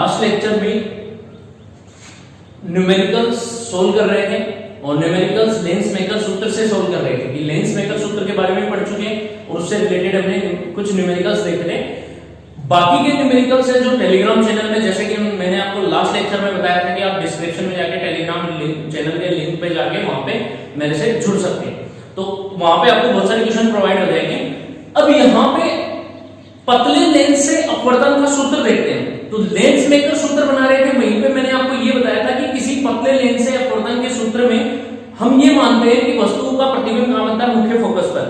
Last lecture में numericals solve कर रहे थे और न्यूमेरिकल्स लेंस मेकर सूत्र से सोल्व कर रहे थे कि लेंस मेकर सूत्र के बारे में पढ़ चुके हैं और उससे रिलेटेड हमने कुछ न्यूमेरिकल्स देख रहे हैं। बाकी के न्यूमेरिकल्स है जो टेलीग्राम चैनल में, जैसे कि मैंने आपको लास्ट लेक्चर में बताया था कि आप डिस्क्रिप्शन में जाके टेलीग्राम चैनल के लिंक पे जाके वहां पे मेरे से जुड़ सकते हैं, तो वहां पे आपको बहुत सारे क्वेश्चन प्रोवाइड हो जाएंगे। अब यहाँ पे पतले लेंस से अपवर्तन का सूत्र देखते हैं। तो लेंस मेकर सूत्र बना रहे थे, वहीं पे मैंने आपको ये बताया था कि किसी पतले लेंस से अपवर्तन के सूत्र में हम ये मानते हैं कि वस्तु का प्रतिबिंब कहां बनता है, मुख्य फोकस पर।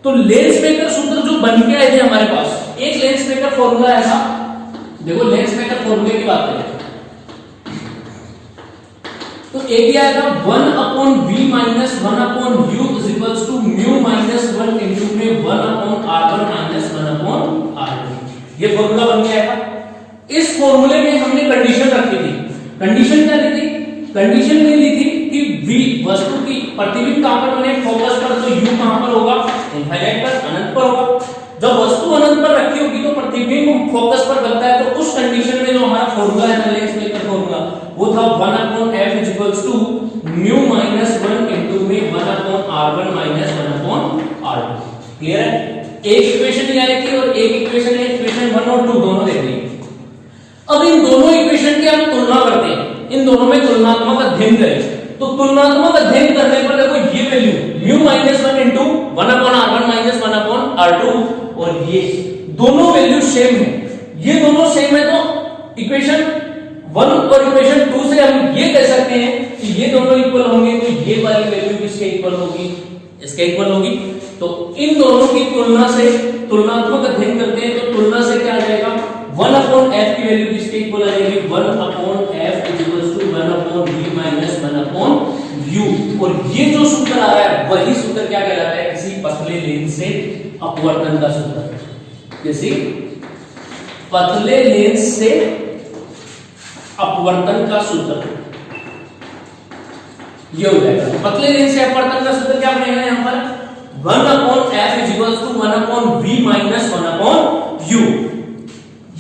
तो लेंस मेकर सूत्र जो बन के आए थे हमारे पास, एक लेंस मेकर फॉर्मूला ऐसा, देखो लेंस मेकर फॉर्मूले की बात करें तो एक ही आया था 1/v minus 1/u is equals to mu minus 1 into में 1/r1 माइनस 1/r2। ये फॉर्मूला बन गया था। इस फॉर्मूले में हमने कंडीशन रखी थी। कंडीशन क्या ली थी? कंडीशन ये ली थी कि v वस्तु की प्रतिबिंब कहां पर बने, फोकस पर, तो u कहां पर होगा, इनफाइनाइट पर, अनंत पर होगा। जब वस्तु अनंत पर रखी होगी तो प्रतिबिंब फोकस पर बनता है। तो उस कंडीशन में जो हमारा फॉर्मूला है लेंस मेकर फॉर्मूला, वो था 1/f is equals to mu minus 1 into में 1/r1 माइनस 1/r2। क्लियर है? एक इक्वेशन ये आई थी और एक इक्वेशन है, इक्वेशन 1 और 2 दोनों दे दी। अब इन दोनों इक्वेशन की हम तुलना करते हैं, इन दोनों में तुलनात्मक अध्ययन करें। तो तुलनात्मक अध्ययन करने पर देखो ये value mu minus 1 into 1/r1 minus 1/r2 और ये दोनों वैल्यू सेम है। ये दोनों सेम है तो इक्वेशन 1 और इक्वेशन 2 से हम ये कह सकते हैं कि ये दोनों इक्वल होंगे, तो ये वाली वैल्यू किसके इक्वल होगी, इसके इक्वल होगी। तो इन दोनों की तुलना से तुलनात्मक अध्ययन करते हैं, तो तुलना से क्या आ जाएगा, 1/f की वैल्यू किसके इक्वल आ जाएगी, 1/f is equals to 1/v minus 1/u। और ये जो सूत्र आ रहा है वही सूत्र क्या कहलाता है, किसी पतले लेंस से अपवर्तन का सूत्र। किसी पतले लेंस से अपवर्तन का सूत्र ये हो जाएगा। पतले लेंस से अपवर्तन का सूत्र क्या बनेगा यहां पर, 1/f is equals to 1/v minus 1/u।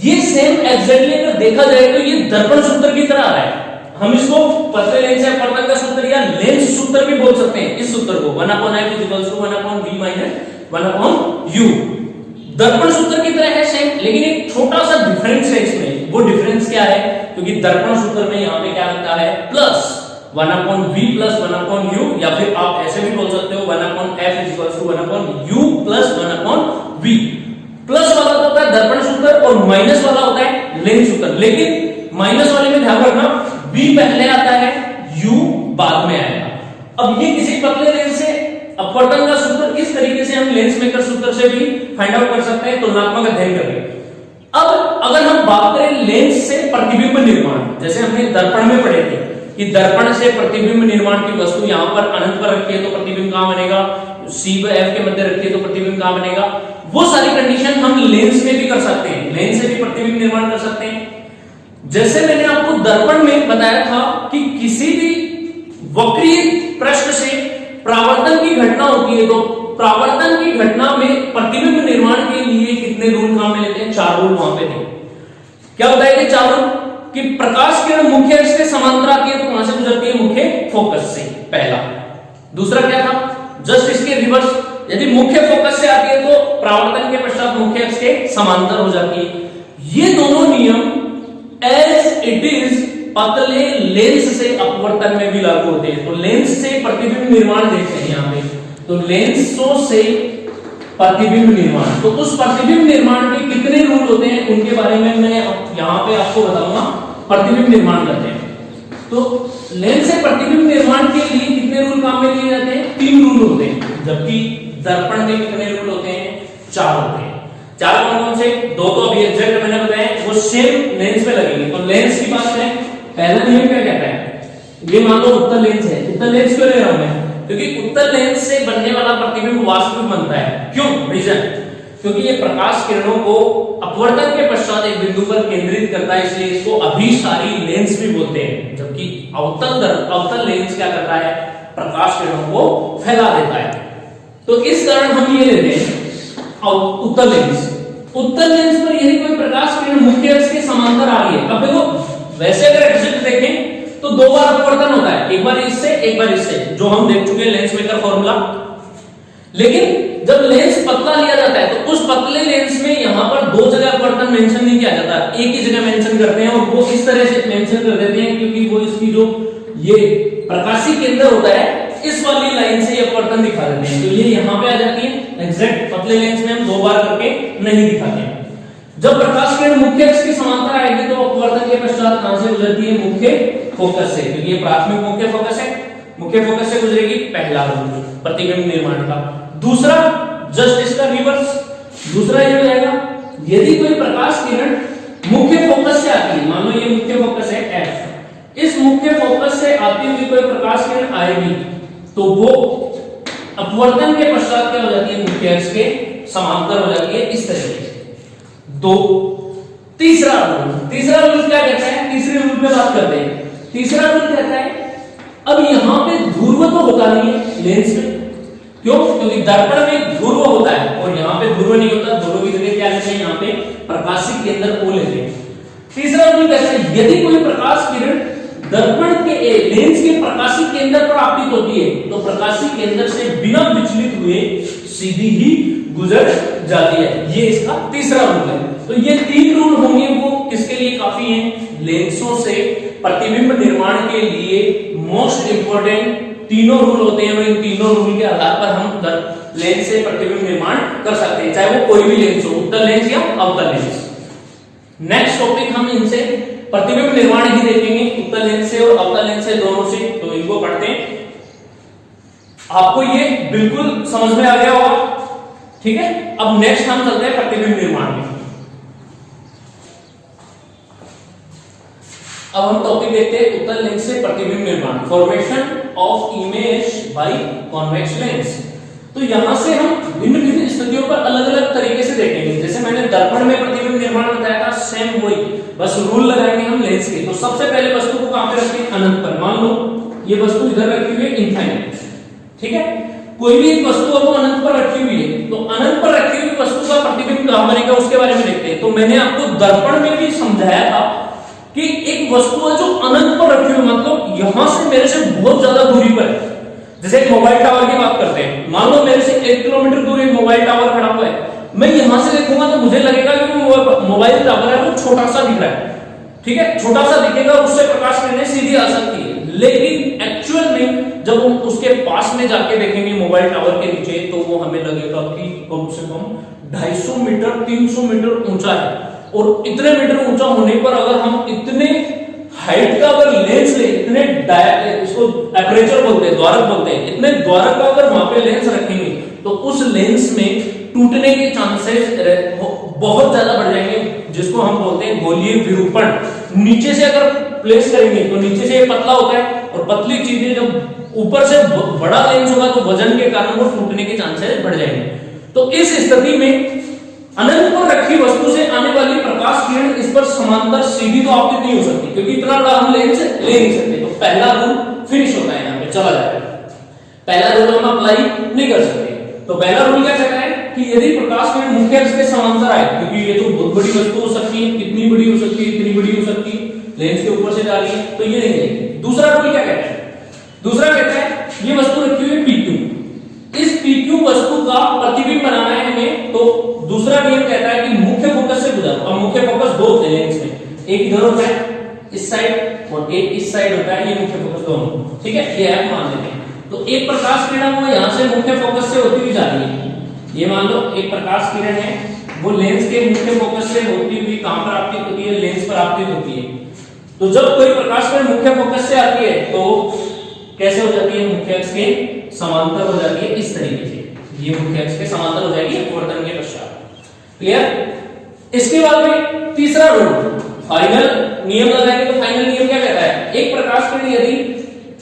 ये सेम एग्जैक्टली अगर देखा जाए तो ये दर्पण सूत्र की तरह आ रहा है। हम इसको पतले लेंस से अपवर्तन का सूत्र या लेंस सूत्र भी बोल सकते हैं। इस सूत्र को 1/f is equals to 1/v minus 1/u दर्पण सूत्र की तरह है सेम, लेकिन एक छोटा सा डिफरेंस है इसमें। वो डिफरेंस क्या है, क्योंकि दर्पण सूत्र में यहां पे क्या लगता है, प्लस 1/v प्लस 1/u, या फिर आप ऐसे भी बोल सकते हो 1/f is equals to 1/u plus 1/v। Plus वाला होता है दर्पण सूत्र और माइनस वाला होता है लेंस सूत्र। लेकिन माइनस वाले में ध्यान रखना v पहले आता है, u बाद में आएगा। अब ये किसी पतले लेंस से अपवर्तन का सूत्र इस तरीके से हम लेंस मेकर सूत्र से भी फाइंड आउट कर सकते हैं तुलनात्मक अध्ययन करके। अब अगर हम बात करें लेंस से प्रतिबिंब निर्माण, जैसे हमने दर्पण में पढ़े थे कि दर्पण से प्रतिबिंब निर्माण की वस्तु यहां पर अनंत पर रखी है तो प्रतिबिंब कहां बनेगा, c व f के मध्य रखी है तो प्रतिबिंब कहां बनेगा। वो सारी कंडीशन हम लेंस में भी कर सकते हैं, लेंस से भी प्रतिबिंब निर्माण कर सकते हैं। जैसे मैंने आपको दर्पण में बताया था कि किसी भी वक्रीय पृष्ठ से परावर्तन की घटना होती है, तो परावर्तन की घटना में प्रतिबिंब निर्माण के लिए कितने रूल काम में लेते हैं, 4 रूल वहां पे थे। क्या बताए थे 4 रूल, कि प्रकाश किरण मुख्य अक्ष के समांतर आती है तो कहां से गुजरती है, मुख्य फोकस से, पहला। दूसरा क्या था, जस्ट इसके रिवर्स, यदि मुख्य फोकस से आती है तो परावर्तन के पश्चात मुख्य अक्ष के समांतर हो जाती है। ये दोनों नियम एज इट इज पतले लेंस से अपवर्तन में भी लागू होते हैं। तो लेंस से प्रतिबिंब निर्माण देखते हैं यहां पे, तो लेंसों से प्रतिबिंब निर्माण, तो उस प्रतिबिंब निर्माण के कितने रूल होते हैं उनके बारे में मैं यहां पे आपको बताऊंगा। प्रतिबिंब निर्माण करते हैं तो लेंस से प्रतिबिंब निर्माण के लिए कितने रूल काम में लिए जाते हैं, 3 रूल होते हैं, जबकि दर्पण में कितने रूल होते हैं, 4 होते हैं। 4 कौन से, 2 तो अभी एग्जैक्ट मैंने बताया, वो सेम लेंस पे लगेंगे। तो लेंस की बात करें, पहला नियम क्या कहता है, ये मान लो उत्तल लेंस है। उत्तल लेंस क्यों ले रहा हूं मैं, क्योंकि उत्तल लेंस से बनने वाला प्रतिबिंब वास्तविक बनता है। क्यों, रीजन, क्योंकि ये प्रकाश किरणों को अपवर्तन के पश्चात एक बिंदु पर केंद्रित करता है, इसलिए इसको अभिसारी लेंस भी बोलते हैं। जबकि अवतल लेंस क्या करता है, प्रकाश किरणों को फैला देता है। तो इस कारण हम ये लेते हैं उत्तल लेंस। उत्तल लेंस पर यदि कोई प्रकाश किरण मुख्य अक्ष के समांतर आ रही है, अब देखो वैसे अगर एग्जैक्ट देखें तो दो बार अपवर्तन होता है, एक बार इससे एक बार इससे, जो हम देख चुके हैं लेंस मेकर फॉर्मूला। लेकिन जब लेंस पतला लिया जाता है तो उस पतले लेंस में यहां पर दो जगह अपवर्तन मेंशन नहीं किया जाता, एक ही जगह मेंशन करते हैं, और वो इस तरह से मेंशन कर देते हैं क्योंकि वो इसकी जो ये प्रकाशीय केंद्र होता है इस वाली लाइन से ये अपवर्तन दिखा देते हैं, तो ये यहां पे आ जाती है। एग्जैक्ट पतले लेंस में हम दो बार करके नहीं दिखाते हैं। जब प्रकाश किरण मुख्य अक्ष के समांतर आएगी तो अपवर्तन के पश्चात कहां से गुजरती है? मुख्य फोकस से, क्योंकि ये प्राथमिक मुख्य फोकस है, मुख्य फोकस से गुजरेगी पहला रूल प्रतिबिंब निर्माण का। दूसरा जस्ट इसका रिवर्स, दूसरा ये हो जाएगा यदि कोई प्रकाश किरण मुख्य फोकस से आती है, मान लो ये मुख्य फोकस है F, इस मुख्य फोकस से आती हुई कोई प्रकाश किरण आएगी तो वो अपवर्तन के पश्चात क्या हो जाती है? मुख्य अक्ष के समांतर हो जाती है इस तरीके से। दो तीसरा रूल क्या कहता है? तीसरे रूल पे बात करते हैं। तीसरा रूल कहता है अब यहां पे ध्रुव तो होता नहीं है लेंस में, क्यों? क्योंकि दर्पण में ध्रुव होता है और यहां पे ध्रुव नहीं होता, ध्रुव की जगह क्या लेते हैं? यहां पे प्रकाशीय केंद्र O लेते हैं। तीसरा रूल कहता है यदि कोई प्रकाश किरण दर्पण के लेंस के प्रकाशीय केंद्र पर आपतित होती है तो प्रकाशीय केंद्र से बिना विचलित हुए सीधी ही गुजर जाती है, ये इसका तीसरा रूल है। तो ये तीन रूल होंगे वो किसके लिए काफी हैं? लेंसों से प्रतिबिंब निर्माण के लिए मोस्ट इंपोर्टेंट तीनों रूल होते हैं, और इन तीनों रूल के आधार पर हम लेंस से प्रतिबिंब निर्माण कर सकते हैं, चाहे वो कोई भी लेंस हो, उत्तल लेंस या अवतल लेंस। नेक्स्ट टॉपिक हम इनसे प्रतिबिंब निर्माण ही देखेंगे, उत्तल लेंस से और अवतल लेंस से, दोनों से, तो इनको पढ़ते हैं। आपको ये बिल्कुल समझ में आ गया होगा, ठीक है। अब नेक्स्ट हम चलते हैं प्रतिबिंब निर्माण में। अब हम टॉपिक देखते हैं उत्तल लेंस से प्रतिबिंब निर्माण, formation of image by convex lens. तो यहां से हम भिन्न भिन्न स्थितियों पर अलग अलग तरीके से देखेंगे। जैसे मैंने दर्पण में प्रतिबिंब निर्माण बताया था, सेम वही, बस रूल लगाएंगे हम लेंस के। तो सबसे पहले वस्तु को कहां पे रखें? अनंत पर। मान लो ये वस्तु इधर रखी हुई है इनफाइनाइट, ठीक है। कोई भी एक वस्तु अब अनंत पर रखी हुई है, तो अनंत पर रखी हुई वस्तु का प्रतिबिंब कहां बनेगा उसके बारे में देखते हैं। तो मैंने आपको दर्पण में भी समझाया था कि एक वस्तु है जो अनंत पर रखी हुई, मतलब यहां से मेरे से बहुत ज्यादा दूरी पर है। जैसे एक मोबाइल टावर की बात करते हैं, मान लो मेरे से 1 किलोमीटर दूर एक मोबाइल टावर खड़ा हुआ है, मैं यहां से देखूंगा तो मुझे लगेगा कि वो मोबाइल टावर है वो छोटा सा दिख रहा है, ठीक है, छोटा सा दिखेगा, उससे प्रकाश किरणें सीधी आ सकती है। लेकिन एक्चुअल में जब हम उसके पास में जाके देखेंगे मोबाइल टावर के नीचे, तो वो हमें लगेगा कि कम से कम 250 मीटर 300 मीटर ऊंचा है। और इतने मीटर ऊंचा होने पर अगर हम इतने हाइट का अगर लेंस ले, इतने इसको एपरेचर बोलते हैं, द्वारक बोलते हैं, इतने द्वारक का अगर वहां पे लेंस रखेंगे तो उस लेंस में टूटने के चांसेस बहुत ज्यादा बढ़ जाएंगे, जिसको हम बोलते हैं गोलीय विरूपण। नीचे से अगर प्लेस करेंगे तो नीचे से ये पतला होता है, और पतली चीजें जब ऊपर से बड़ा लेंस होगा तो वजन के कारण वो टूटने के चांसेस बढ़ जाएंगे। तो इस स्थिति में अनंत पर रखी वस्तु से आने वाली प्रकाश किरण इस पर समांतर सीधी तो आपतित नहीं हो सकती, क्योंकि इतना बड़ा हम लेंस ले नहीं सकते। तो पहला रूल फिनिश होता है, यहाँ पे चला जाएगा। पहला रूल हम अप्लाई नहीं कर सकते। तो पहला रूल क्या कहता है कि यदि प्रकाश किरण मुख्य अक्ष के समांतर आए, क्योंकि ये तो बहुत बड़ी वस्तु हो सकती है, कितनी बड़ी हो सकती है? इतनी बड़ी हो सकती है, लेंस के ऊपर से जा रही है, तो ये नहीं देखेंगे। दूसरा रूल क्या कहता है? दूसरा कहता है ये वस्तु रखी हुई PQ, इस PQ वस्तु का प्रतिबिंब बनाना है हमें, तो दूसरा नियम कहता है कि मुख्य फोकस से गुजरो। अब मुख्य फोकस दो होते हैं लेंस में, एक इधर होता है इस साइड और एक इस साइड होता है, ये मुख्य फोकस दोनों, ठीक है, ये आप मान लेते हैं। तो एक प्रकाश किरण वो यहां से मुख्य फोकस से होती हुई जा रही है, ये मान लो एक प्रकाश किरण है, वो लेंस के मुख्य फोकस से होती हुई कहां पर आपतित होती है? लेंस पर आपतित होती है। तो जब कोई प्रकाश किरण मुख्य फोकस से आती है तो कैसे हो जाती है? मुख्य अक्ष के समांतर हो जाती है इस तरीके से, ये मुख्य अक्ष के समांतर हो जाएगी अपवर्तन के पश्चात। क्लियर? इसके बाद में तीसरा रूल फाइनल नियम लगाएंगे। तो फाइनल नियम क्या कहता है? एक प्रकाश किरण यदि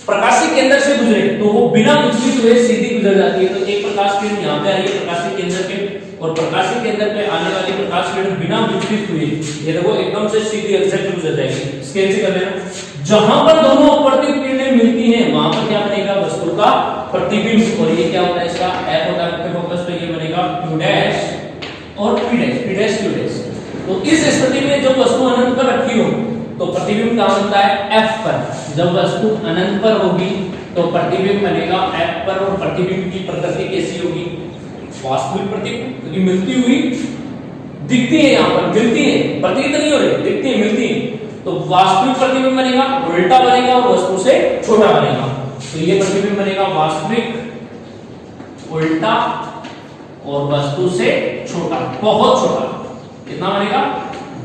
प्रकाशीय केंद्र से गुजरे तो वो बिना विचलित हुए सीधी गुजर जाती है। तो एक प्रकाश किरण यहाँ पे आ रही है प्रकाशीय केंद्र पे, और प्रकाशीय केंद्र पे आने वाली प्रकाश किरण बिना विचलित हुए ये देखो एकदम से सीधी एग्जैक्ट गुजर जाएगी। स्केल से कर लेना, जहां पर दोनों अपवर्तित किरणें मिलती हैं वहां पर क्या बनेगा? वस्तु का प्रतिबिंब। और ये क्या होता है? इसका F होता है मुख्य फोकस, तो ये बनेगा Q डैश, और P डैश Q डैश। तो इस स्थिति में जब वस्तु अनंत पर रखी हो तो प्रतिबिंब कहां बनता है F पर। जब वस्तु अनंत पर होगी तो प्रतिबिंब बनेगा F पर, और प्रतिबिंब की प्रकृति कैसी होगी, वास्तविक प्रतिबिंब, क्योंकि मिलती हुई दिखती है, यहां पर मिलती है, प्रतीत नहीं हो रही, दिखती है, मिलती है, तो वास्तविक प्रतिबिंब बनेगा, उल्टा बनेगा और वस्तु से छोटा बनेगा। तो ये प्रतिबिंब बनेगा वास्तविक, उल्टा और वस्तु से छोटा, बहुत छोटा। कितना बनेगा,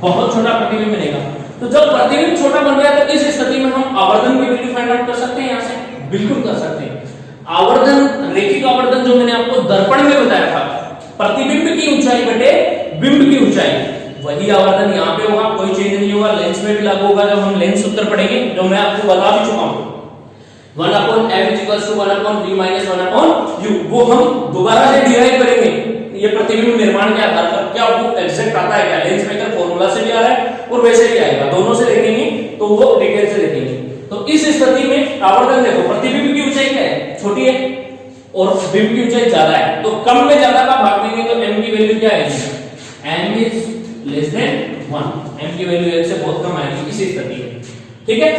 बहुत छोटा प्रतिबिंब बनेगा। तो जब प्रतिबिंब छोटा बन गया तो इस स्थिति में हम आवर्धन की वैल्यू फाइंड आउट कर सकते हैं, यहां से बिल्कुल कर सकते हैं। आवर्धन, रैखिक आवर्धन जो मैंने आपको दर्पण में बताया था, प्रतिबिंब की ऊंचाई बटे बिंब की ऊंचाई, वही आवर्धन यहां पे होगा, कोई चेंज नहीं होगा। लेंस में भी लागू होगा जब हम लेंस सूत्र पढ़ेंगे, जो मैं आपको बता भी चुका हूं, 1/f = 1/v - 1/u। वो हम दोबारा से डिराइव करेंगे, ये प्रतिबिंब निर्माण के आधार पर क्या वो एग्जैक्ट आता है क्या, लेंस मेकर फॉर्मूला से भी आ रहा है और वैसे भी आएगा, दोनों से देखेंगे तो वो डिटेल से देखेंगे। तो इस स्थिति में आवर्धन देखो, प्रतिबिंब की ऊंचाई क्या है, छोटी है, और बिंब की ऊंचाई ज्यादा है, तो कम में ज्यादा का भाग देंगे तो m की वैल्यू क्या आएगी, m is less than 1, m की वैल्यू 1 से बहुत कम आएगी इस स्थिति में। ठीक है,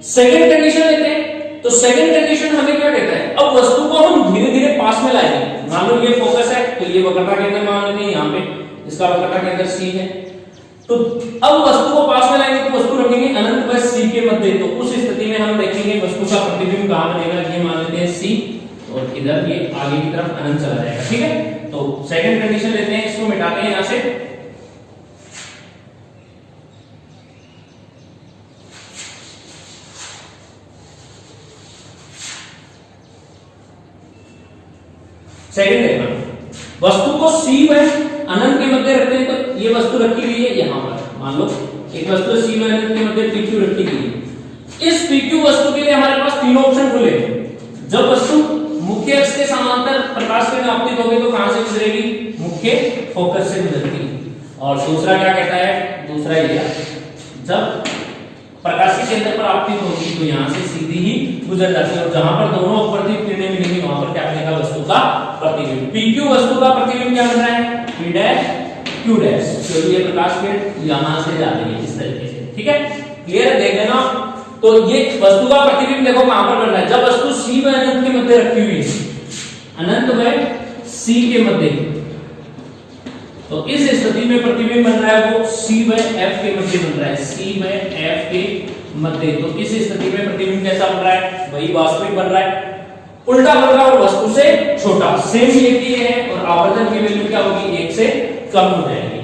सेकंड कंडीशन लेते हैं। तो सेकंड कंडीशन हमें क्या कहता है, अब वस्तु को हम धीरे धीरे पास में लाएंगे। मान लो ये फोकस है, तो ये वक्रता केंद्र मान लेते हैं, यहाँ पे इसका वक्रता केंद्र C है। तो अब वस्तु को पास में लाएंगे तो वस्तु रखेंगे अनंत व C के मध्य। तो उस स्थिति में हम देखेंगे वस्तु का प्रतिबिंब कहां बनेगा, ये मान लेते हैं C, और इधर ये आगे की तरफ अनंत चला जाएगा। ठीक है, तो सेकंड कंडीशन लेते हैं, इसको मिटाते हैं यहां से। सेकंड देखना, वस्तु को C व अनंत के मध्य रखते हैं, तो ये वस्तु रखी हुई है यहां पर, मान लो एक वस्तु C व अनंत के मध्य PQ रखी हुई है। इस PQ वस्तु के लिए हमारे पास तीनों ऑप्शन खुले हैं। जब वस्तु मुख्य अक्ष के समांतर प्रकाश किरण आपतित होगी तो कहां से गुजरेगी, मुख्य फोकस से गुजरती है। और दूसरा क्या कहता है, दूसरा ये, जब प्रकाश के केंद्र पर आपतित होगी तो यहां से सीधी ही गुजर जाती है, और जहां पर दोनों अपवर्तित किरणें मिलेंगी वहां पर क्या बनेगा, वस्तु का प्रतिबिंब। PQ वस्तु का प्रतिबिंब क्या बन रहा है, P डैश Q डैश, क्योंकि ये प्रकाश किरण यहां से जा रही है इस तरीके से। ठीक है, क्लियर है, देख लेना। तो ये वस्तु का प्रतिबिंब देखो कहां पर बन रहा है, जब वस्तु C व अनंत के मध्य रखी हुई है, अनंत व C के मध्य, तो इस स्थिति में प्रतिबिंब बन रहा है वो C व F के मध्य बन रहा है, C व F के मध्य। तो इस स्थिति में प्रतिबिंब कैसा बन रहा है, वही वास्तविक बन रहा है, उल्टा बन रहा है और वस्तु से छोटा, सेम ये है, और आवर्धन की वैल्यू क्या होगी, 1 से कम हो जाएगी।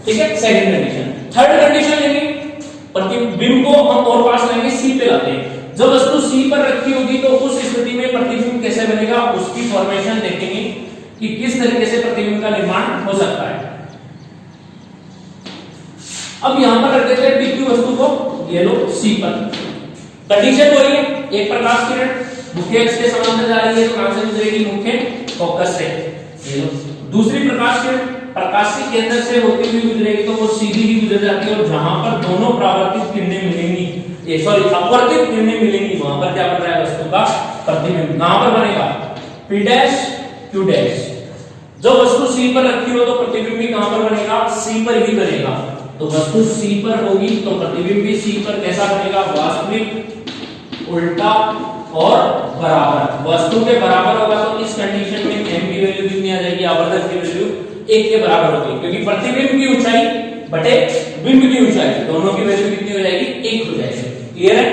ठीक है, सेकंड कंडीशन। थर्ड कंडीशन लेंगे, प्रतिबिंब को हम और पास लाएंगे, C पे लाते हैं। जब वस्तु C पर रखी होगी तो उस स्थिति में प्रतिबिंब कैसे बनेगा, उसकी फॉर्मेशन देखेंगे कि किस तरीके से प्रतिबिंब का निर्माण हो सकता है। अब यहां पर रख देते हैं PQ वस्तु को, ये लो C पर। कंडीशन वही है, एक प्रकाश किरण मुख्य अक्ष के समांतर जा रही है तो कहां से गुजरेगी, मुख्य फोकस से। ये लो दूसरी प्रकाश किरण प्रकाशीय केंद्र से होती हुई गुजरेगी तो वो सीधी ही गुजर जाती है, और जहां पर दोनों परावर्तित किरणें मिलेंगी, सॉरी अपवर्तित किरणें मिलेंगी, वहां पर क्या बन रहा है, वस्तु का प्रतिबिंब कहां पर बनेगा, P डैश Q डैश। जब वस्तु C पर रखी हो तो प्रतिबिंब भी कहां पर बनेगा, C पर ही बनेगा। तो वस्तु C पर होगी तो प्रतिबिंब भी C पर कैसा बनेगा, वास्तविक, उल्टा और बराबर। वस्तु के बराबर होगा तो इस कंडीशन में m की वैल्यू कितनी आ जाएगी, आवर्धन की वैल्यू 1 के बराबर होगी, क्योंकि प्रतिबिंब की ऊंचाई बटे बिंब की ऊंचाई दोनों की वैल्यू कितनी हो जाएगी, 1 हो जाएगी। क्लियर है।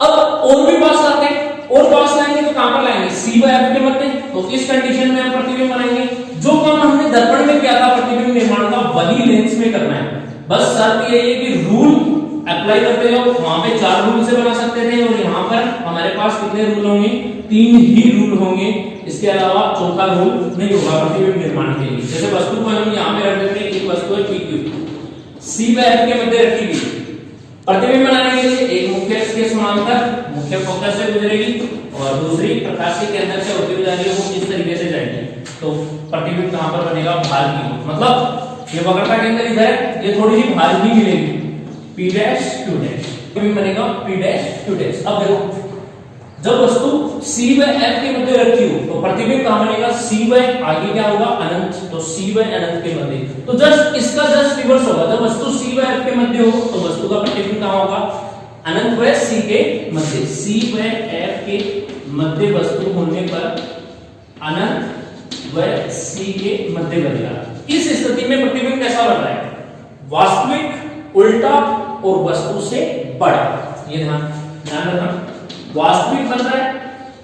अब और भी पास लाते हैं, और पास लाएंगे तो कहां पर लाएंगे, C व F के मध्य। तो इस कंडीशन में हम प्रतिबिंब बनाएंगे। जो काम हमने दर्पण में किया था प्रतिबिंब निर्माण का, वही लेंस में करना है। बस शर्त ये है कि रूल अप्लाई करते जाओ, वहां पे 4 रूल से बना सकते थे, और यहाँ पर हमारे पास कितने रूल होंगे, 3 ही रूल होंगे, इसके अलावा चौथा रूल नहीं होगा प्रतिबिंब निर्माण के लिए। जैसे वस्तु को हम यहाँ पे रख देते हैं, एक वस्तु है PQ, C व F के मध्य रखी हुई, प्रतिबिंब बनाने के लिए एक मुख्य अक्ष के समांतर मुख्य फोकस से गुजरेगी, और दूसरी प्रकाशीय केंद्र से होती हुई जा रही है, वो इस तरीके से जाएगी। तो प्रतिबिंब कहां पर बनेगा, भाल की, मतलब ये वक्रता केंद्र इधर है, ये थोड़ी सी भाल की मिलेगी, P डैश Q डैश, प्रतिबिंब बनेगा P डैश Q डैश। अब देखो, जब वस्तु C व F के मध्य रखी हो तो प्रतिबिंब कहां बनेगा, सी व आगे क्या होगा, अनंत, तो सी व अनंत के मध्य। तो जस्ट इसका जस्ट रिवर्स होगा, जब वस्तु सी व एफ के मध्य हो तो वस्तु का प्रतिबिंब कहां होगा, अनंत व सी के मध्य। सी व एफ के मध्य वस्तु होने पर अनंत व सी के मध्य बनेगा। इस स्थिति में प्रतिबिंब कैसा बन रहा है, वास्तविक, उल्टा और वस्तु से बड़ा। ये ध्यान रखना, वास्तविक बन रहा है,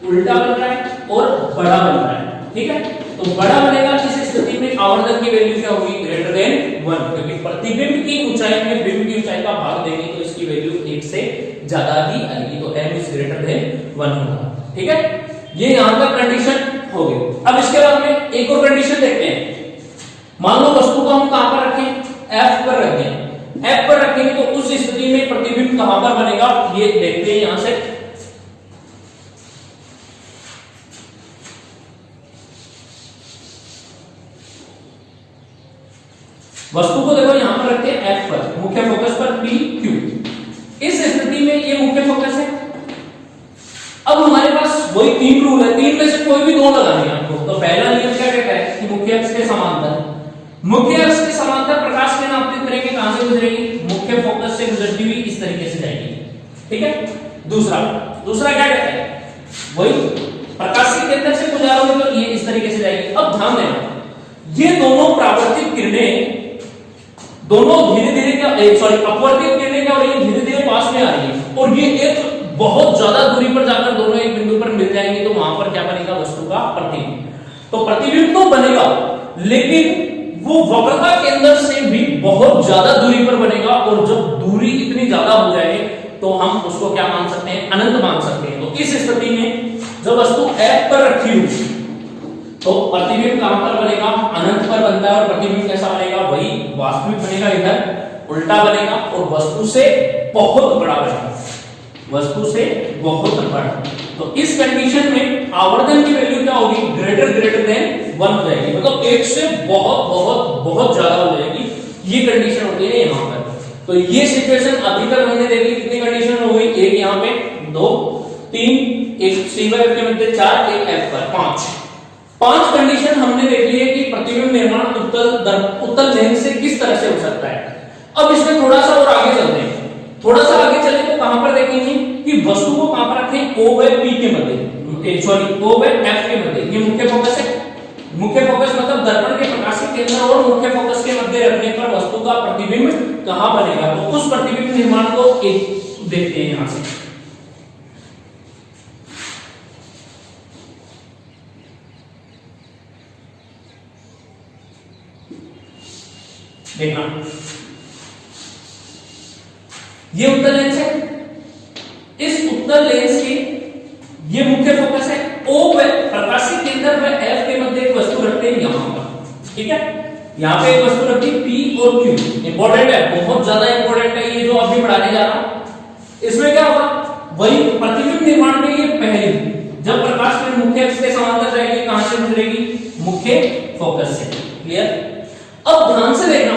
उल्टा बन रहा है और बड़ा बन रहा है, ठीक है। तो बड़ा बनेगा, इस स्थिति में आवर्धन की वैल्यू क्या होगी, ग्रेटर देन 1, क्योंकि प्रतिबिंब की ऊंचाई में बिंब की ऊंचाई का भाग देंगे तो इसकी वैल्यू 1 से ज्यादा ही आएगी, तो m इज ग्रेटर देन 1 होगा, ठीक है। ये यहां का कंडीशन हो गई। अब इसके बाद में एक और कंडीशन देखते हैं। मान लो वस्तु को हम कहां पर रखें, f पर रखें। f पर रखेंगे तो उस स्थिति में प्रतिबिंब कहां पर बनेगा, ये देखते हैं यहां से। वस्तु को देखो यहां पर रखते हैं f पर, मुख्य फोकस पर p q। इस स्थिति में ये मुख्य फोकस है। अब हमारे पास वही 3 रूल है, 3 में से कोई भी 2 लगाने हैं आपको। तो पहला नियम क्या कहता है कि मुख्य अक्ष के समांतर, मुख्य अक्ष के समांतर प्रकाश किरण आपतित करेंगे, कहां से गुजरेगी, मुख्य फोकस से गुजरती हुई इस तरीके से जाएगी, ठीक है। दूसरा क्या कहता है, वही प्रकाश के केंद्र से गुजारोगे तो ये इस तरीके से जाएगी। अब ध्यान देना, ये दोनों परावर्तित किरणें दोनों धीरे-धीरे क्या अपवर्तित किरणें क्या हो रही है, धीरे-धीरे पास में आ रही है और ये एक बहुत ज्यादा दूरी पर जाकर दोनों एक बिंदु पर मिल जाएंगे, तो वहां पर क्या बनेगा, वस्तु का प्रतिबिंब। तो प्रतिबिंब तो बनेगा, लेकिन वो वक्रता केंद्र से भी बहुत ज्यादा दूरी पर बनेगा, और जब दूरी इतनी ज्यादा हो जाए तो हम उसको क्या मान सकते हैं, अनंत मान सकते हैं। तो इस स्थिति में जब वस्तु F पर रखी हुई तो प्रतिबिंब कहां पर बनेगा, अनंत पर बनता है। और प्रतिबिंब कैसा बनेगा, वही वास्तविक बनेगा, इधर उल्टा बनेगा और वस्तु से बहुत बड़ा बनेगा, वस्तु से बहुत बड़ा। तो इस कंडीशन में आवर्धन की वैल्यू क्या होगी, ग्रेटर देन 1 हो जाएगी, मतलब 1 से बहुत बहुत बहुत ज्यादा हो जाएगी। ये कंडीशन होती है यहां पर। तो ये सिचुएशन अभी तक हमने देखी, कितनी कंडीशन हो गई, एक यहां पे, 2 3, एक सी व एफ के मध्य 4, एक एफ पर 5 कंडीशन हमने देख ली है कि प्रतिबिंब निर्माण उत्तल लेंस से किस तरह से हो सकता है। अब इसमें थोड़ा सा और आगे चलते हैं। थोड़ा सा आगे चले तो कहां पर देखेंगे कि वस्तु को कहां पर रखें, O व P के मध्य, सॉरी O व F के मध्य। ये मुख्य फोकस है, मुख्य फोकस मतलब दर्पण के प्रकाशित केंद्र और मुख्य फोकस के मध्य रखने पर वस्तु का प्रतिबिंब कहां बनेगा। तो उस प्रतिबिंब निर्माण को देखते हैं यहां से। देखना, ये उत्तल लेंस है, इस उत्तल लेंस के ये मुख्य फोकस है, O व प्रकाशित केंद्र व F के मध्य एक वस्तु रखते हैं यहां पर, ठीक है। यहां पे एक वस्तु रखी P और Q, इंपॉर्टेंट है, बहुत ज्यादा इंपॉर्टेंट है ये जो अभी पढ़ाने जा रहा हूं। इसमें क्या होगा, वही प्रतिबिंब निर्माण के लिए पहले जब प्रकाश किरण मुख्य अक्ष के समांतर जाएगी, कहां से गुजरेगी, मुख्य फोकस से, क्लियर। अब ध्यान से देखना,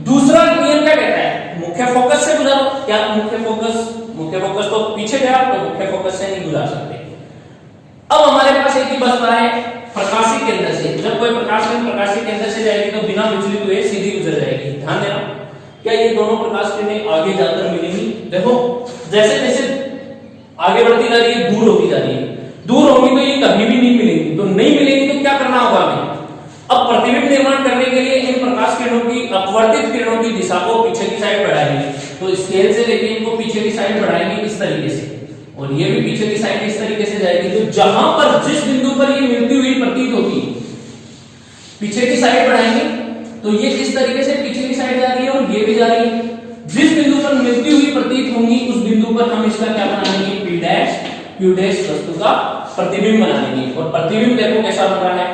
दूसरा नियम क्या कहता है, मुख्य फोकस से गुजारो। क्या मुख्य फोकस तो पीछे गया, तो मुख्य फोकस से नहीं गुजार सकते। अब हमारे पास एक ही बचता है प्रकाशित केंद्र से। जब कोई प्रकाश किरण प्रकाशित केंद्र से जाएगी तो बिना विचलित हुए सीधी गुजर जाएगी। ध्यान देना, क्या ये दोनों प्रकाश किरणें आगे जाकर मिलेंगी। देखो जैसे जैसे आगे बढ़ती जा रही है, दूर होती जा रही है, दूर होगी तो ये कभी भी नहीं मिलेंगी। तो नहीं मिलेंगी तो क्या करना होगा हमें, अब प्रतिबिंब निर्माण करने के लिए इन प्रकाश किरणों की अपवर्तित किरणों की दिशा को पीछे की साइड बढ़ाएंगे। तो स्केल से लेके इनको पीछे की साइड बढ़ाएंगे इस तरीके से, और ये भी पीछे की साइड इस तरीके से जाएगी। तो जहां पर जिस बिंदु पर ये मिलती हुई प्रतीत होती है, पीछे की साइड बढ़ाएंगे तो ये इस तरीके से पीछे की साइड जा रही है और ये भी जा रही है। जिस बिंदु पर मिलती हुई प्रतीत होंगी उस बिंदु पर हम इसका क्या बना लेंगे, P डैश Q डैश वस्तु का प्रतिबिंब बना लेंगे। और प्रतिबिंब देखो कैसा बन रहा है,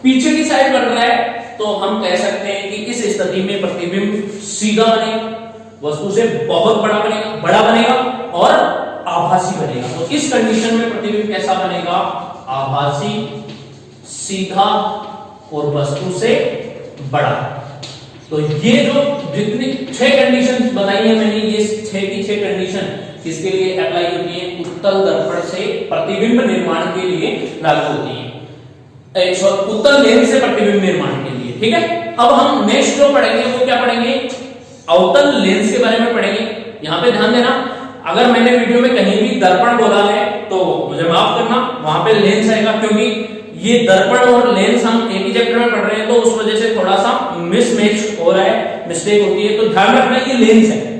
पीछे की साइड बन रहा है। तो हम कह सकते हैं कि इस स्थिति में प्रतिबिंब सीधा बनेगा, वस्तु से बहुत बड़ा बनेगा और आभासी बनेगा। तो इस कंडीशन में प्रतिबिंब कैसा बनेगा, आभासी, सीधा और वस्तु से बड़ा। तो ये जो जितनी 6 कंडीशन बताई है मैंने, ये 6 की 6 कंडीशन किसके लिए अप्लाई होती है, उत्तल दर्पण से प्रतिबिंब निर्माण के लिए लागू होती है। उत्तल लेंस से प्रतिबिंब निर्माण के लिए। ठीक है, अब हम नेक्स्ट जो पढ़ेंगे वो क्या पढ़ेंगे, अवतल लेंस के बारे में पढ़ेंगे। यहां पे ध्यान देना, अगर मैंने वीडियो में कहीं भी दर्पण बोला है तो मुझे माफ करना, वहां पे लेंस आएगा, क्योंकि ये दर्पण और लेंस हम एक ही चैप्टर में पढ़ रहे हैं तो उस वजह से थोड़ा सा मिसमैच हो रहा है, मिस्टेक होती है, तो ध्यान रखना ये लेंस है।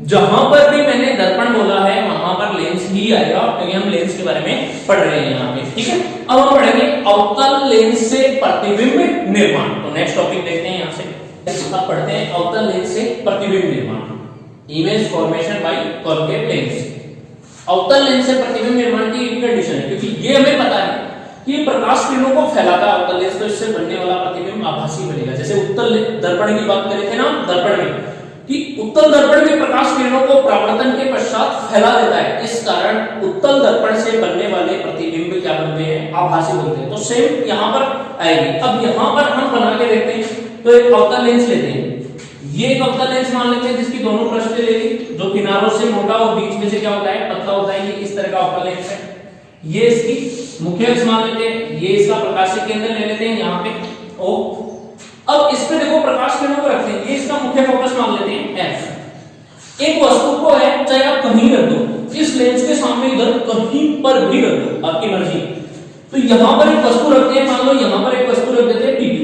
जहां पर भी मैंने दर्पण बोला है वहां पर लेंस ही आएगा, क्योंकि हम लेंस के बारे में पढ़ रहे हैं यहाँ पे। ठीक है, अब हम पढ़ेंगे अवतल लेंस से प्रतिबिंब निर्माण। तो नेक्स्ट टॉपिक देखते हैं यहाँ से, अब पढ़ते हैं अवतल लेंस से प्रतिबिंब निर्माण, image formation by concave lens. अवतल लेंस से प्रतिबिंब निर्माण की एक कंडीशन है, क्योंकि ये हमें पता है कि प्रकाश किरणों को फैलाता है अवतल लेंस, तो इससे बनने वाला प्रतिबिंब आभासी बनेगा। जैसे उत्तल दर्पण की बात करे थे ना, दर्पण में कि उत्तल दर्पण में प्रकाश किरणों को परावर्तन के पश्चात फैला देता है, इस कारण उत्तल दर्पण से बनने वाले प्रतिबिंब क्या बनते हैं, आभासी बनते हैं। तो सेम यहाँ पर आएगी। अब यहाँ पर हम बना के देखते हैं, तो एक अवतल लेंस लेते हैं, ये एक अवतल लेंस मान लेते हैं जिसकी दोनों पृष्ठें ले ली, जो किनारों से मोटा और बीच में से क्या होता है, पतला होता है, ये इस तरह का अवतल लेंस है। ये इसकी मुख्य अक्ष मान लेते हैं, ये इसका प्रकाशिक केंद्र ले लेते हैं यहाँ पे O। अब इस पे देखो प्रकाश किरणों को रखते हैं, ये इसका मुख्य फोकस मान लेते हैं F। एक वस्तु को है, चाहे आप कहीं रख दो, इस लेंस के सामने इधर कहीं पर भी रख दो, आपकी मर्जी। तो यहां पर एक वस्तु रखते हैं, मान लो यहां पर एक वस्तु रख देते हैं PQ,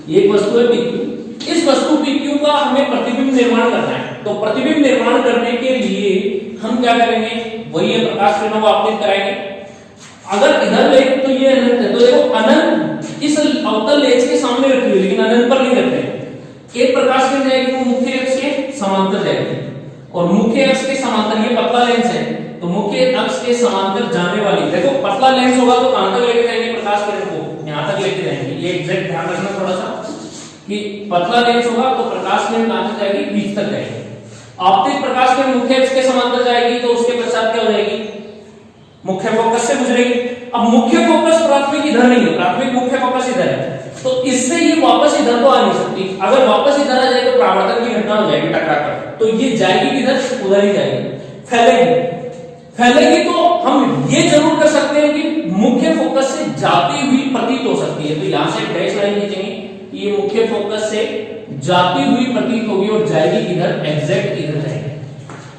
ये एक वस्तु है PQ। इस वस्तु PQ का हमें प्रतिबिंब निर्माण करना है, तो प्रतिबिंब निर्माण करने के लिए हम क्या करेंगे, वही है प्रकाश किरणों को आपतित कराएंगे। अगर इधर ले तो ये अनंत है, तो देखो अनंत इस अवतल लेंस के सामने रखी हुई, लेकिन अनंत पर नहीं रखते। एक प्रकाश किरण जाएगी वो मुख्य अक्ष के समांतर जाएगी, और मुख्य अक्ष के समांतर, ये पतला लेंस है तो मुख्य अक्ष के समांतर जाने वाली, देखो पतला लेंस होगा तो कहां तक लेके जाएंगे प्रकाश किरण को, यहां तक लेके जाएंगे। ये एग्जैक्ट ध्यान रखना थोड़ा सा कि पतला लेंस होगा तो प्रकाश किरण कहां तक जाएगी, बीच तक जाएगी। आपतित प्रकाश किरण मुख्य अक्ष के समांतर जाएगी तो उसके पश्चात क्या हो जाएगी, मुख्य फोकस से गुजरेगी। अब मुख्य फोकस प्राथमिक इधर नहीं है, प्राथमिक मुख्य फोकस इधर है, तो इससे ये वापस इधर तो आ नहीं सकती। अगर वापस इधर आ जाए तो परावर्तन की घटना हो जाएगी टकराकर, तो ये जाएगी किधर, उधर ही जाएगी, फैलेगी। तो हम ये जरूर कर सकते हैं कि मुख्य फोकस से जाती हुई प्रतीत हो सकती है, तो यहां से डैश लाइन खींचेंगे कि ये मुख्य फोकस से जाती हुई प्रतीत होगी और जाएगी किधर, एग्जैक्ट इधर जाएगी,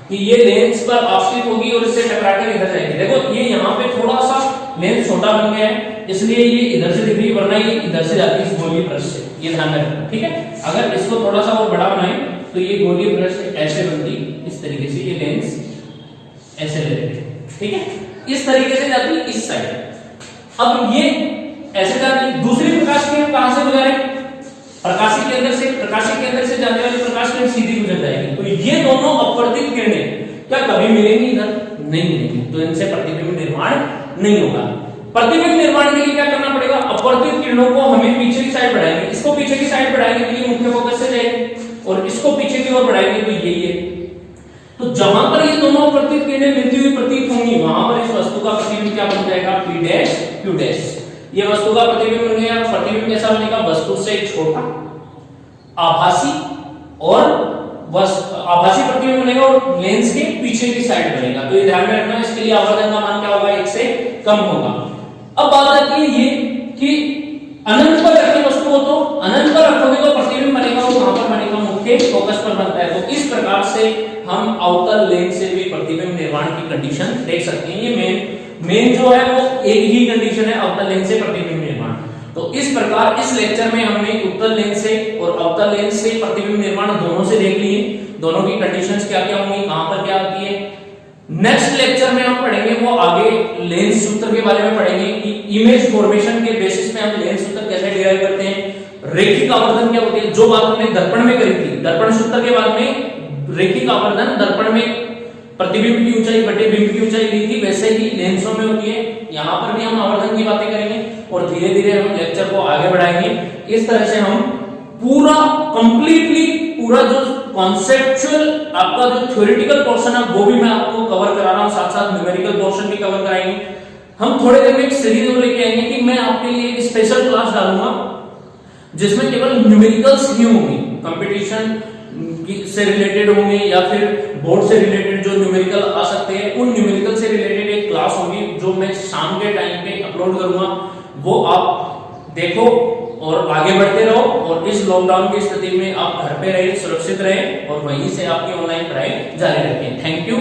कि ये लेंस पर आपतित होगी और इससे टकराकर इधर जाएगी। देखो ये यहाँ पे थोड़ा सा लेंस छोटा बन गया है, इसलिए ये इधर से दिख रही है, वरना ये इधर से जाती है इस गोलीय पृष्ठ से, ये ध्यान रखना। ठीक है, अगर इसको थोड़ा सा और बड़ा बनाए तो ये गोलीय पृष्ठ ऐसे बनती, इस तरीके से ये लेंस ऐसे ले लेते हैं। ठीक है, इस तरीके से जाती है इस साइड। अब ये ऐसे जाती है, दूसरी प्रकाश किरण कहां से गुजरे, प्रकाशिक केंद्र से जाने वाली प्रकाश किरण सीधी गुजर जाएगी। तो ये दोनों अपवर्तित किरणें क्या कभी मिलेंगी इधर, नहीं मिलेंगी, तो इनसे प्रतिबिंब निर्माण नहीं होगा। प्रतिबिंब निर्माण के लिए क्या करना पड़ेगा, अपवर्तित किरणों को हमें पीछे की साइड बढ़ाएंगे, इसको पीछे की साइड बढ़ाएंगे तो ये मुख्य फोकस से जाएगी, और इसको पीछे की ओर बढ़ाएंगे तो यही है। तो जहां पर ये दोनों अपवर्तित किरणें मिलती हुई प्रतीत होंगी, वहां पर इस वस्तु का प्रतिबिंब क्या बन जाएगा, P डैश Q डैश। ये वस्तु का प्रतिबिंब बन गया। प्रतिबिंब कैसा बनेगा, वस्तु से छोटा, आभासी, और आभासी प्रतिबिंब बनेगा और लेंस के पीछे की साइड बनेगा। तो ये ध्यान में रखना, इसके लिए आवर्धन का मान क्या होगा, 1 से कम होगा। अब बात आती है ये कि अनंत पर रखी वस्तु हो, तो अनंत पर रखोगे तो प्रतिबिंब बनेगा और वहां पर बनेगा मुख्य फोकस पर बनता है। तो इस प्रकार से हम अवतल लेंस से भी प्रतिबिंब निर्माण की कंडीशन देख सकते हैं। ये मेन जो है वो एक ही कंडीशन है, अवतल लेंस से प्रतिबिंब निर्माण। तो इस प्रकार इस लेक्चर में हमने उत्तल लेंस से और अवतल लेंस से प्रतिबिंब निर्माण दोनों से देख लिए, दोनों की कंडीशंस क्या क्या होंगी, कहां पर क्या होती है। नेक्स्ट लेक्चर में हम पढ़ेंगे वो आगे लेंस सूत्र के बारे में पढ़ेंगे कि इमेज फॉर्मेशन के बेसिस पे हम लेंस सूत्र कैसे डिराइव करते हैं, रेखिक आवर्धन क्या होती है, जो बात हमने दर्पण में करी थी, दर्पण सूत्र के बाद में रेखिक आवर्धन दर्पण में प्रतिबिंब की ऊंचाई बटे बिंब की ऊंचाई ली थी, वैसे ही लेंसों में होती है। यहाँ पर भी हम आवर्धन की बातें करेंगे और धीरे धीरे हम लेक्चर को आगे बढ़ाएंगे। इस तरह से हम पूरा कंप्लीटली पूरा जो कॉन्सेप्चुअल आपका जो थ्योरेटिकल पोर्शन है वो भी मैं आपको कवर करा रहा हूँ, साथ साथ न्यूमेरिकल पोर्शन भी कवर कराएंगे। हम थोड़े देर में एक सीरीज और लेके आएंगे कि मैं आपके लिए एक स्पेशल क्लास डालूंगा जिसमें केवल न्यूमेरिकल्स ही होंगी, कंपटीशन से रिलेटेड होंगे या फिर बोर्ड से रिलेटेड जो न्यूमेरिकल आ सकते हैं, उन न्यूमेरिकल से रिलेटेड एक क्लास होगी जो मैं शाम के टाइम पे अपलोड करूंगा। वो आप देखो और आगे बढ़ते रहो, और इस लॉकडाउन की स्थिति में आप घर पे रहिए, सुरक्षित रहें और वहीं से आपकी ऑनलाइन पढ़ाई जारी रखें। Thank you.